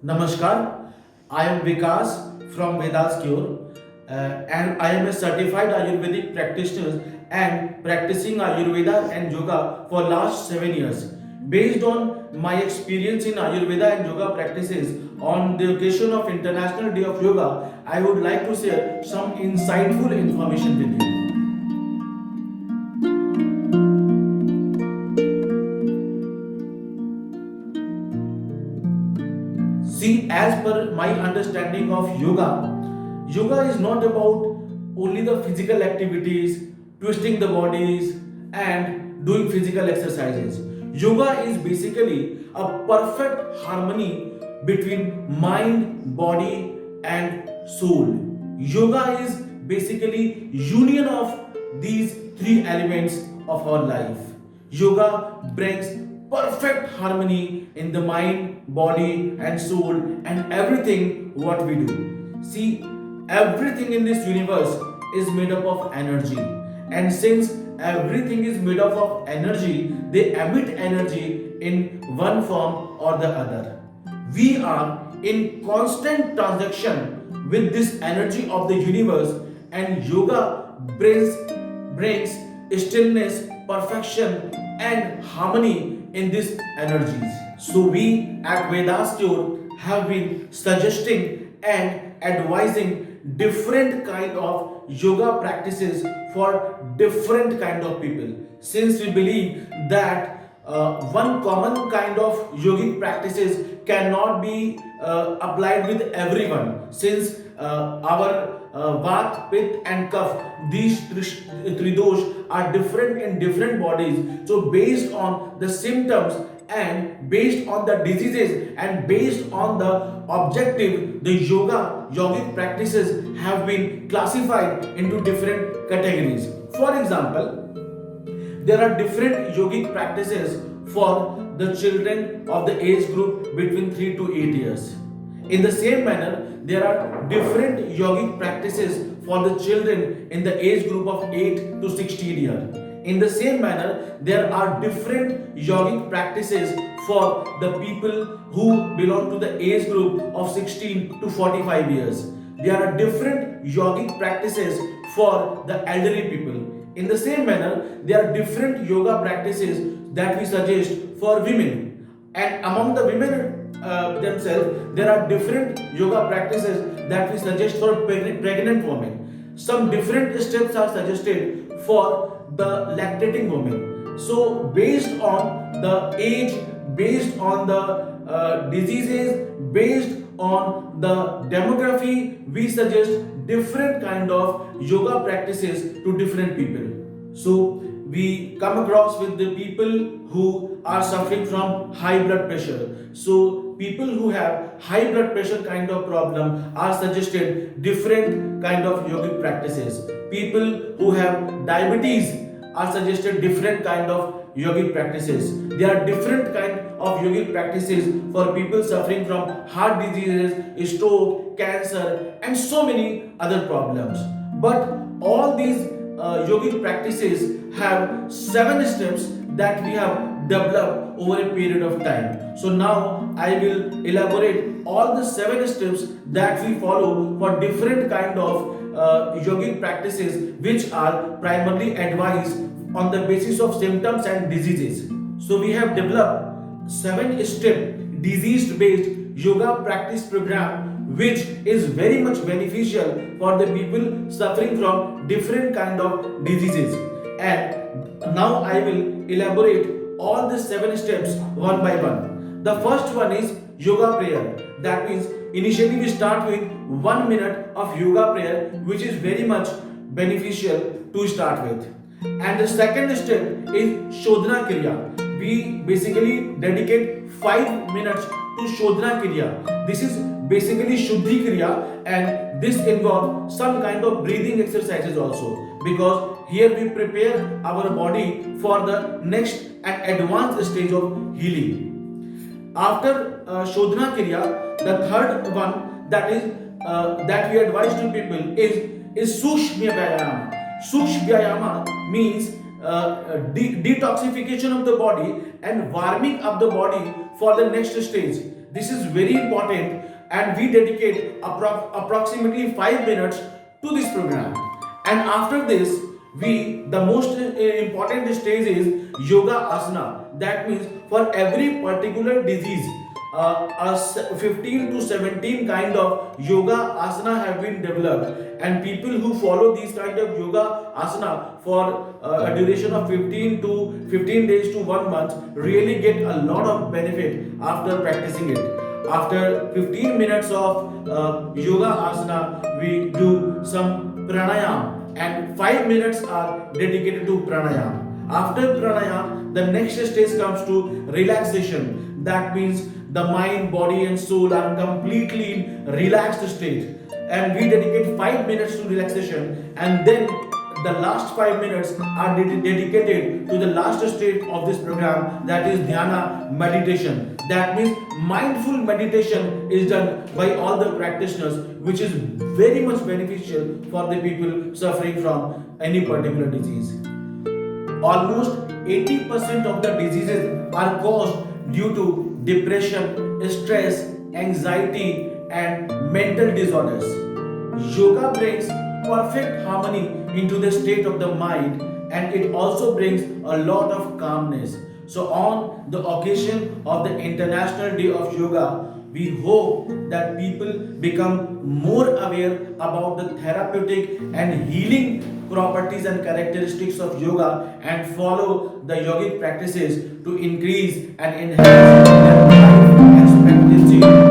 Namaskar, I am Vikas from Vedas Cure and I am a certified Ayurvedic practitioner and practicing Ayurveda and Yoga for last 7 years. Based on my experience in Ayurveda and Yoga practices on the occasion of International Day of Yoga, I would like to share some insightful information with you. See, as per my understanding of yoga is not about only the physical activities, twisting the bodies, and doing physical exercises. Yoga is basically a perfect harmony between mind, body, and soul. Yoga is basically union of these three elements of our life. Yoga brings perfect harmony in the mind, body, and soul, and everything what we do. See, everything in this universe is made up of energy, and since everything is made up of energy, they emit energy in one form or the other. We are in constant transaction with this energy of the universe, and yoga brings stillness, perfection, and harmony in these energies. So we at Vedas Cure have been suggesting and advising different kind of yoga practices for different kind of people, since we believe that one common kind of yogic practices cannot be applied with everyone, since our Vat, Pitta and Kapha, these three dosh are different in different bodies. So based on the symptoms and based on the diseases and based on the objective, the yogic practices have been classified into different categories. For example, there are different yogic practices for the children of the age group between 3 to 8 years. In the same manner, there are different yogic practices for the children in the age group of 8 to 16 years. In the same manner, there are different yogic practices for the people who belong to the age group of 16 to 45 years. There are different yogic practices for the elderly people. In the same manner, there are different yoga practices that we suggest for women. And among the women themselves, there are different yoga practices that we suggest for pregnant women. Some different steps are suggested for the lactating woman. So, based on the age, based on the diseases, based on the demography, we suggest different kind of yoga practices to different people. So we come across with the people who are suffering from high blood pressure. So people who have high blood pressure kind of problem are suggested different kind of yogic practices. People who have diabetes are suggested different kind of yogic practices. There are different kind of yogic practices for people suffering from heart diseases, stroke, cancer, and so many other problems. But all these yogic practices have 7 steps that we have developed over a period of time. So now I will elaborate all the 7 steps that we follow for different kind of yogic practices, which are primarily advised on the basis of symptoms and diseases. So we have developed 7-step disease based yoga practice program, which is very much beneficial for the people suffering from different kind of diseases. And now I will elaborate all the 7 steps one by one. The first one is yoga prayer. That means initially we start with 1 minute of yoga prayer, which is very much beneficial to start with. And the second step is Shodhana Kriya. We basically dedicate 5 minutes to Shodhana Kriya. This is basically Shuddhi Kriya, and this involves some kind of breathing exercises also, because here we prepare our body for the next and advanced stage of healing. After Shodhana Kriya, the third one that we advise to people is Sukshma Vyayama. Sukshma Vyayama means detoxification of the body and warming up the body for the next stage. This is very important, and we dedicate approximately 5 minutes to this program. And after this, we the most important stage is yoga asana. That means for every particular disease, 15 to 17 kind of yoga asana have been developed, and people who follow these kind of yoga asana for a duration of 15 days to 1 month really get a lot of benefit after practicing it. After 15 minutes of yoga asana, we do some pranayam, and 5 minutes are dedicated to pranayam. After pranayam, the next stage comes to relaxation. That means the mind, body, and soul are completely in relaxed state, and we dedicate 5 minutes to relaxation, and then the last 5 minutes are dedicated to the last stage of this program, that is dhyana meditation. That means mindful meditation is done by all the practitioners, which is very much beneficial for the people suffering from any particular disease. Almost 80% of the diseases are caused due to depression, stress, anxiety, and mental disorders. Yoga brings perfect harmony into the state of the mind, and it also brings a lot of calmness. So, on the occasion of the International Day of Yoga, we hope that people become more aware about the therapeutic and healing properties and characteristics of yoga and follow the yogic practices to increase and enhance their life expectancy